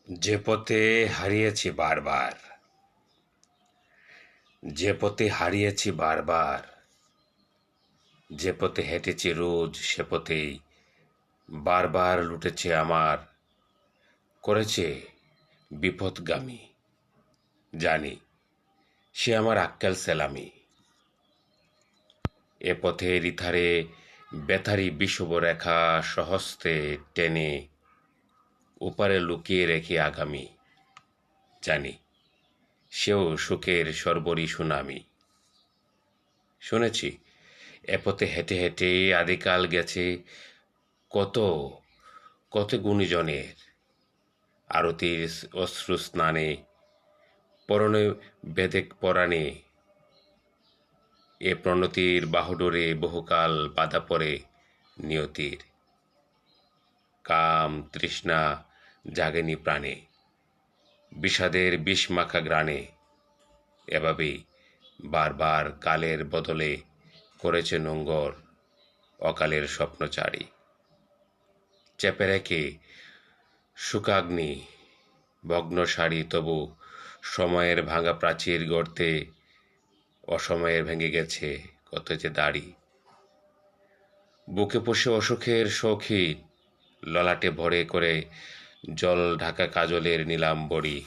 যে পথে হারিয়েছি বারবার, যে পথে হারিয়েছি বারবার, যে পথে হেঁটেছি রোজ সে পথেই বারবার লুটেছে আমার, করেছে বিপথগামী। জানি সে আমার আক্কেল সেলামি। এ পথের ইথারে বেথারি বিষুব রেখা সহস্তে টেনে ওপারে লুকিয়ে রেখে আগামী। জানি সেও সুখের সর্বরী সুনামি। শুনেছি এ পথে হেঁটে হেঁটে আদিকাল গেছে কত কত গুণীজনের, আরতির অশ্রু স্নানে, পরনে বেদেক পরাণে। এ প্রণতির বাহুডোরে বহুকাল বাধা পড়ে নিয়তির, কাম তৃষ্ণা জাগেনি প্রাণে, বিষাদের বিষমাখা গ্রাণে। এভাবেই বারবার কালের বদলে করেছে নোঙ্গর অকালের স্বপ্নচারী। চেপে রেখে শুকাগ্নি ভগ্ন শাড়ি, তবু সময়ের ভাঙা প্রাচীর গর্তে অসময়ের ভেঙে গেছে কত যে দাড়ি। বুকে পোষে অসুখের শৌখিন, ললাটে ভরে করে জল ঢাকা কাজলের নিলাম বড়ি।